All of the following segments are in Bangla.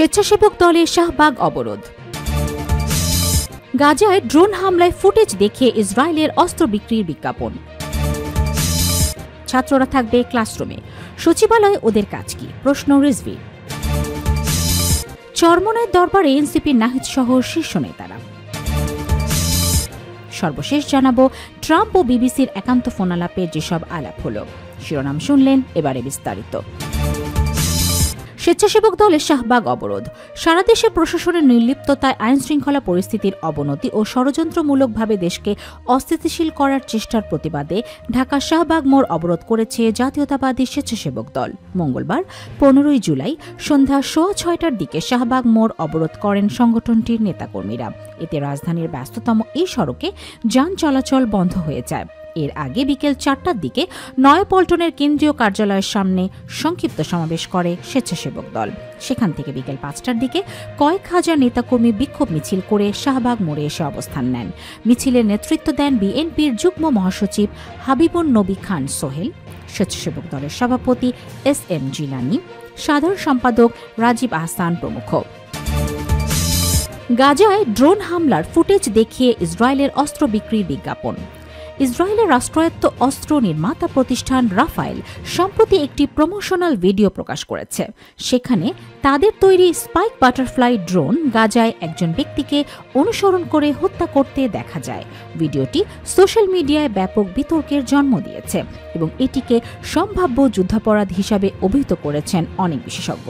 স্বেচ্ছাসেবক দলের শাহবাগ অবরোধ। গাজায় ড্রোন হামলায় ফুটেজ দেখিয়ে ইসরায়েলের অস্ত্র বিক্রির বিজ্ঞাপন। ছাত্ররা থাকবে ক্লাসরুমে, সচিবালয়ে ওদের কাজ কি? প্রশ্ন রিজভীর। চরমনায়ের দরবারে এনসিপির নাহিদ সহ শীর্ষ নেতারা। সর্বশেষ জানাবো ট্রাম্প ও বিবিসির একান্ত ফোনালাপে যেসব আলাপ হলো। শিরোনাম শুনলেন, এবারে বিস্তারিত। স্বেচ্ছাসেবক দলের শাহবাগ অবরোধ। সারা দেশে প্রশাসনের নির্লিপ্ততায় আইনশৃঙ্খলা পরিস্থিতির অবনতি ও ষড়যন্ত্রমূলকভাবে দেশকে অস্থিতিশীল করার চেষ্টার প্রতিবাদে ঢাকা শাহবাগ মোড় অবরোধ করেছে জাতীয়তাবাদী স্বেচ্ছাসেবক দল। মঙ্গলবার 15 জুলাই সন্ধ্যা 6:30টার দিকে শাহবাগ মোড় অবরোধ করেন সংগঠনটির নেতাকর্মীরা। এতে রাজধানীর ব্যস্ততম এই সড়কে যান চলাচল বন্ধ হয়ে যায়। এর আগে বিকেল 4টার দিকে নয়াপল্টনের কেন্দ্রীয় কার্যালয়ের সামনে সংক্ষিপ্ত সমাবেশ করে স্বেচ্ছাসেবক দল। সেখান থেকে বিকেল 5টার দিকে কয়েক হাজার নেতাকর্মী বিক্ষোভ মিছিল করে শাহবাগ মোড়ে এসে অবস্থান নেন। মিছিলের নেতৃত্ব দেন বিএনপির যুগ্ম মহাসচিব হাবিবুন নবী খান সোহেল, স্বেচ্ছাসেবক দলের সভাপতি SM জিলানী, সাধারণ সম্পাদক রাজীব আহসান প্রমুখ। গাজায় ড্রোন হামলার ফুটেজ দেখিয়ে ইসরায়েলের অস্ত্র বিক্রির বিজ্ঞাপন। ইসরায়েলের রাষ্ট্রায়ত্ত অস্ত্র নির্মাতা প্রতিষ্ঠান রাফায়েল সম্প্রতি একটি প্রমোশনাল ভিডিও প্রকাশ করেছে। সেখানে তাদের তৈরি স্পাইক বাটারফ্লাই ড্রোন গাজায় একজন ব্যক্তিকে অনুসরণ করে হত্যা করতে দেখা যায়। ভিডিওটি সোশ্যাল মিডিয়ায় ব্যাপক বিতর্কের জন্ম দিয়েছে এবং এটিকে সম্ভাব্য যুদ্ধাপরাধ হিসাবে অভিহিত করেছেন অনেক বিশেষজ্ঞ।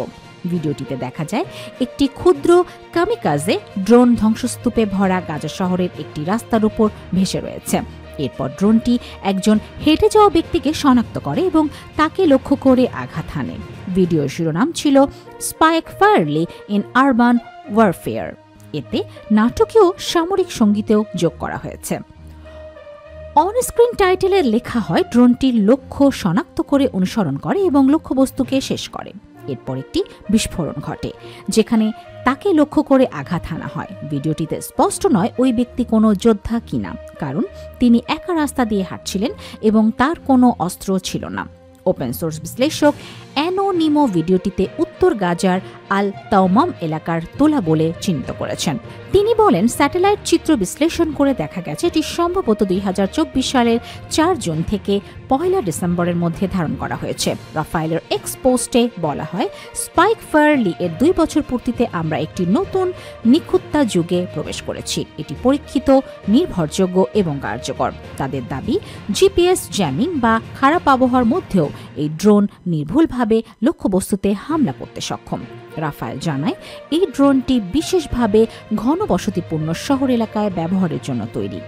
ভিডিওটিতে দেখা যায় একটি ক্ষুদ্র কামিকাজে ড্রোন ধ্বংসস্তূপে ভরা গাজা শহরের একটি রাস্তার উপর ভেসে রয়েছে। এরপর ড্রোনটি একজন হেঁটে যাওয়া ব্যক্তিকে শনাক্ত করে এবং তাকে লক্ষ্য করে আঘাত হানে। ভিডিওর শিরোনাম ছিল spike Fairlie in urban warfare. এতে নাটকীয় সামরিক সঙ্গীতেও যোগ করা হয়েছে। অনস্ক্রিন টাইটেলে লেখা হয়, ড্রোনটির লক্ষ্য শনাক্ত করে অনুসরণ করে এবং লক্ষ্যবস্তুকে শেষ করে। এরপর একটি বিস্ফোরণ ঘটে, যেখানে তাকে লক্ষ্য করে আঘাত হানা হয়। ভিডিওটিতে স্পষ্ট নয় ওই ব্যক্তি কোনো যোদ্ধা কিনা, কারণ তিনি একা রাস্তা দিয়ে হাঁটছিলেন এবং তার কোনো অস্ত্র ছিল না। ওপেন সোর্স বিশ্লেষক অ্যানোনিমো ভিডিওটিতে উত্তর গাজার আল তাওমাম এলাকার তোলা বলে চিহ্নিত করেছেন। তিনি বলেন, স্যাটেলাইট চিত্র বিশ্লেষণ করে দেখা গেছে এটি সম্ভবত 2024 সালের 4 জুন থেকে 1 ডিসেম্বরের মধ্যে ধারণ করা হয়েছে। রাফায়েলের এক্স পোস্টে বলা হয়, স্পাইক ফায়ারলি এর 2 বছর পূর্তিতে আমরা একটি নতুন নিখুঁততা যুগে প্রবেশ করেছি। এটি পরীক্ষিত, নির্ভরযোগ্য এবং কার্যকর। তাদের দাবি, জিপিএস জ্যামিং বা খারাপ আবহাওয়ার মধ্যেও এই ড্রোন নির্ভুলভাবে লক্ষ্যবস্তুতে হামলা করতে সক্ষম। রাফায়েল জানায়, এই ড্রোনটি বিশেষভাবে ঘনবসতিপূর্ণ শহর এলাকায় ব্যবহারের জন্য তৈরি,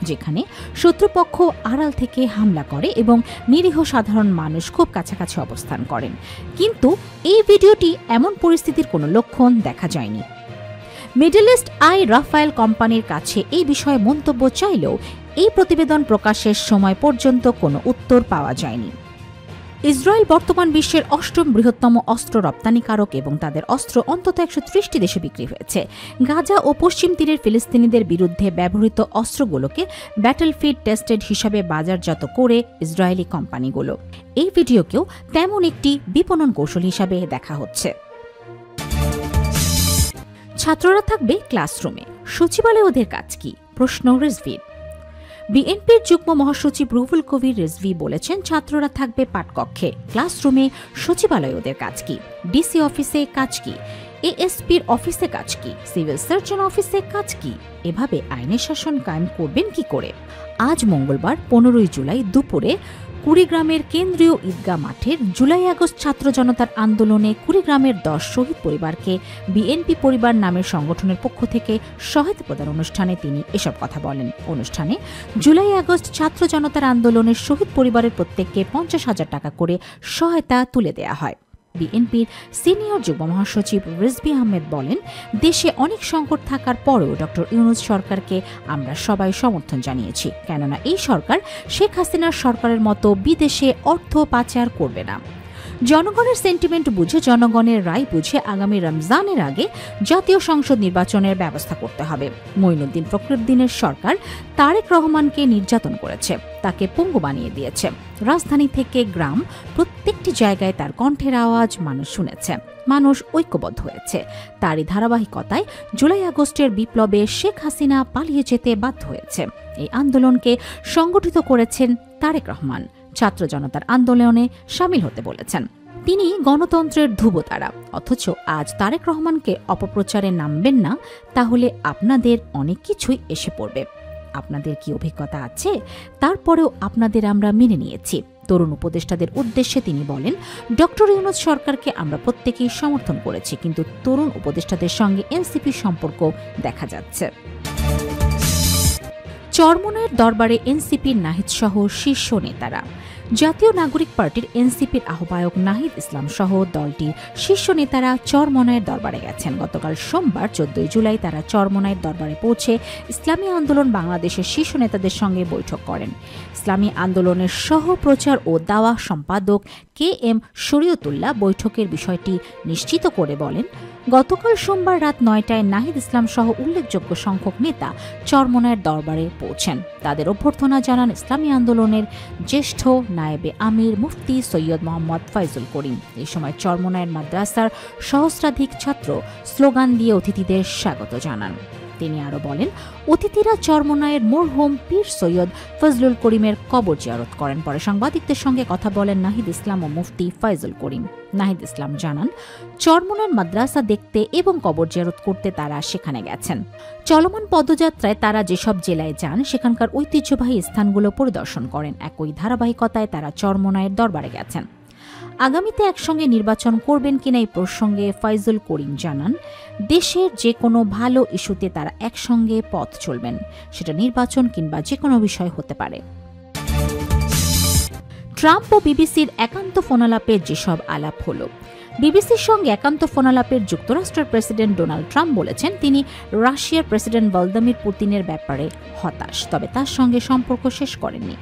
যেখানে শত্রুপক্ষ আড়াল থেকে হামলা করে এবং নিরীহ সাধারণ মানুষ খুব কাছাকাছি অবস্থান করেন। কিন্তু এই ভিডিওটি এমন পরিস্থিতির কোনো লক্ষণ দেখা যায়নি। মিডল ইস্ট আই রাফায়েল কোম্পানির কাছে এই বিষয়ে মন্তব্য চাইলেও এই প্রতিবেদন প্রকাশের সময় পর্যন্ত কোনো উত্তর পাওয়া যায়নি। ইসরায়েল বর্তমান বিশ্বের 8ম বৃহত্তম অস্ত্র রপ্তানিকারক এবং তাদের অস্ত্র অন্তত 130টি দেশে বিক্রি হয়েছে। গাজা ও পশ্চিম তীরের ফিলিস্তিনিদের বিরুদ্ধে ব্যবহৃত অস্ত্রগুলোকে ব্যাটলফিল্ড টেস্টেড হিসাবে বাজারজাত করে ইসরায়েলি কোম্পানিগুলো। এই ভিডিওকেও তেমন একটি বিপণন কৌশল হিসাবে দেখা হচ্ছে। ছাত্ররা থাকবে ক্লাসরুমে, সচিবালয়ে ওদের কাজ কি? প্রশ্ন রিজভীর। বিএনপির যুগ্ম মহাসচিব রুহুল কবির রিজভী বলেছেন, ছাত্ররা থাকবে পাঠকক্ষে, ক্লাসরুমে, সচিবালয়ে ওদের কাজ কি? ডিসি অফিসে কাজ কি? এএসপির অফিসে কাজ কি? সিভিল সার্জন অফিসে কাজ কি? এভাবে আইনের শাসন কায়েম করবেন কি করে? আজ মঙ্গলবার 15 জুলাই দুপুরে কুড়িগ্রামের কেন্দ্রীয় ঈদগাহ মাঠের জুলাই আগস্ট ছাত্র জনতার আন্দোলনে কুড়িগ্রামের 10 শহীদ পরিবারকে বিএনপি পরিবার নামের সংগঠনের পক্ষ থেকে সহায়তা প্রদান অনুষ্ঠানে তিনি এসব কথা বলেন। অনুষ্ঠানে জুলাই আগস্ট ছাত্র জনতার আন্দোলনের শহীদ পরিবারের প্রত্যেককে 50,000 টাকা করে সহায়তা তুলে দেয়া হয়। বিএনপির সিনিয়র যুগ্ম মহাসচিব রিজভী আহমেদ বলেন, দেশে অনেক সংকট থাকার পরেও ডক্টর ইউনূস সরকারকে আমরা সবাই সমর্থন জানিয়েছি, কেননা এই সরকার শেখ হাসিনার সরকারের মতো বিদেশে অর্থ পাচার করবে না। জনগণের সেন্টিমেন্ট বুঝে, জনগণের রায় বুঝে আগামী রমজানের আগে জাতীয় সংসদ নির্বাচনের ব্যবস্থা করতে হবে। মঈনুদ্দিন ফখরুদ্দিনের সরকার তারেক রহমানকে নির্যাতন করেছে, তাকে পঙ্গু বানিয়ে দিয়েছে। রাজধানী থেকে গ্রাম, প্রত্যেকটি জায়গায় তার কণ্ঠের আওয়াজ মানুষ শুনেছে, মানুষ ঐক্যবদ্ধ হয়েছে। তারই ধারাবাহিকতায় জুলাই আগস্টের বিপ্লবে শেখ হাসিনা পালিয়ে যেতে বাধ্য হয়েছে। এই আন্দোলনকে সংগঠিত করেছেন তারেক রহমান। ছাত্র জনতার আন্দোলনে সামিল হতে বলেছেন। তিনি গণতন্ত্রের ধ্রুবতারা, অথচ আজ তারেক রহমানকে অপপ্রচারে নামবেন না, তাহলে আপনাদের অনেক কিছুই এসে পড়বে। আপনাদের কি অভিজ্ঞতা আছে? তারপরেও আপনাদের আমরা মেনে নিয়েছি। তরুণ উপদেষ্টাদের উদ্দেশ্যে তিনি বলেন, ডক্টর ইউনূস সরকারকে আমরা প্রত্যেকেই সমর্থন করেছি, কিন্তু তরুণ উপদেষ্টাদের সঙ্গে এনসিপির সম্পর্ক দেখা যাচ্ছে। চরমোনাইয়ের দরবারে এনসিপির নাহিদ সহ শীর্ষ নেতারা। জাতীয় নাগরিক পার্টির এনসিপির আহ্বায়ক নাহিদ ইসলাম সহ দলটির শীর্ষ নেতারা চরমোনাইয়ের দরবারে গেছেন। গতকাল সোমবার 14 জুলাই তারা চরমোনাইয়ের দরবারে পৌঁছে ইসলামী আন্দোলন বাংলাদেশের শীর্ষ নেতাদের সঙ্গে বৈঠক করেন। ইসলামী আন্দোলনের সহ প্রচার ও দাওয়া সম্পাদক KM শরীয়তুল্লাহ বৈঠকের বিষয়টি নিশ্চিত করে বলেন, গতকাল সোমবার রাত 9টায় নাহিদ ইসলাম সহ উল্লেখযোগ্য সংখ্যক নেতা চরমোনাইয়ের দরবারে পৌঁছেন। তাদের অভ্যর্থনা জানান ইসলামী আন্দোলনের জ্যেষ্ঠ নায়েবে আমির মুফতি সৈয়দ মোহাম্মদ ফয়জুল করিম। এই সময় চরমোনাইয়ের মাদ্রাসার সহস্রাধিক ছাত্র স্লোগান দিয়ে অতিথিদের স্বাগত জানান। তিনি আরও বলেন, অতিথিরা চরমোনাইয়ের মরহুম পীর সৈয়দ ফজলুল করিমের কবর জিয়ারত করেন। পরে সাংবাদিকদের সঙ্গে কথা বলেন নাহিদ ইসলাম ও মুফতি ফয়জুল করিম। নাহিদ ইসলাম জানান, চরমোনাইয়ের মাদ্রাসা দেখতে এবং কবর জিয়ারত করতে তারা সেখানে গেছেন। চলমান পদযাত্রায় তারা যেসব জেলায় যান সেখানকার ঐতিহ্যবাহী স্থানগুলো পরিদর্শন করেন। একই ধারাবাহিকতায় তারা চরমোনাইয়ের দরবারে গেছেন। আগামীতে একসঙ্গে নির্বাচন করবেন কিনা এই প্রসঙ্গে ফয়জুল করিম জানান, দেশের যে কোনো ভালো ইস্যুতে তারা একসঙ্গে পথ চলবেন, সেটা নির্বাচন কিংবা যে কোনো বিষয় হতে পারে। ট্রাম্প ও বিবিসির একান্ত ফোনালাপে যেসব আলাপ হলো। বিবিসির সঙ্গে একান্ত ফোনালাপের যুক্তরাষ্ট্রের প্রেসিডেন্ট ডোনাল্ড ট্রাম্প বলেছেন, তিনি রাশিয়ার প্রেসিডেন্ট ভ্লাদিমির পুতিনের ব্যাপারে হতাশ, তবে তার সঙ্গে সম্পর্ক শেষ করেননি।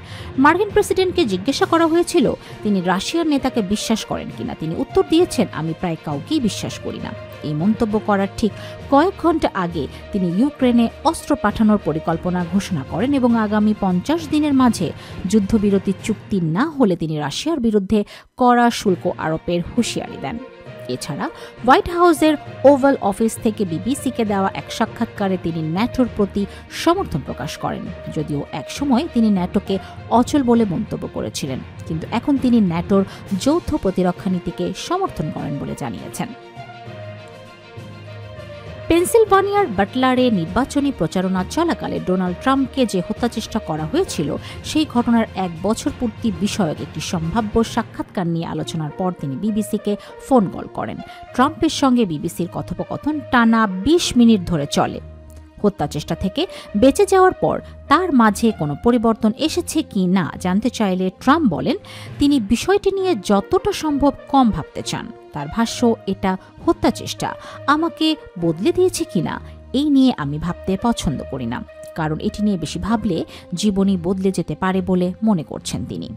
মার্কিন প্রেসিডেন্টকে জিজ্ঞাসা করা হয়েছিল তিনি রাশিয়ার নেতাকে বিশ্বাস করেন কিনা। তিনি উত্তর দিয়েছেন, আমি প্রায় কাউকেই বিশ্বাস করি না। এই মন্তব্য করার ঠিক কয়েক ঘন্টা আগে তিনি ইউক্রেনে অস্ত্র পাঠানোর পরিকল্পনা ঘোষণা করেন এবং আগামী 50 দিনের মাঝে যুদ্ধবিরতি চুক্তি না হলে তিনি রাশিয়ার বিরুদ্ধে কড়া শুল্ক আরোপের হুঁশিয়ারি দেন। এছাড়া হোয়াইট হাউসের ওভাল অফিস থেকে বিবিসিকে দেওয়া এক সাক্ষাৎকারে তিনি ন্যাটোর প্রতি সমর্থন প্রকাশ করেন। যদিও একসময় তিনি ন্যাটোকে অচল বলে মন্তব্য করেছিলেন, কিন্তু এখন তিনি ন্যাটোর যৌথ প্রতিরক্ষা নীতিকে সমর্থন করেন বলে জানিয়েছেন। পেনসিলভানিয়ার বাটলারে নির্বাচনী প্রচারণা চলাকালে ডোনাল্ড ট্রাম্পকে যে হত্যাচেষ্টা করা হয়েছিল সেই ঘটনার 1 বছর পূর্তি বিষয়ক একটি সম্ভাব্য সাক্ষাৎকার নিয়ে আলোচনার পর তিনি বিবিসিকে ফোন কল করেন। ট্রাম্পের সঙ্গে বিবিসির কথোপকথন টানা 20 মিনিট ধরে চলে। হত্যাচেষ্টা থেকে বেঁচে যাওয়ার পর তার মাঝে কোনো পরিবর্তন এসেছে কি না জানতে চাইলে ট্রাম্প বলেন, তিনি বিষয়টি নিয়ে যতটা সম্ভব কম ভাবতে চান। তার ভাষ্য, এটা হত্যাচেষ্টা আমাকে বদলে দিয়েছে কিনা এই নিয়ে আমি ভাবতে পছন্দ করি না, কারণ এটি নিয়ে বেশি ভাবলে জীবনই বদলে যেতে পারে বলে মনে করছেন তিনি।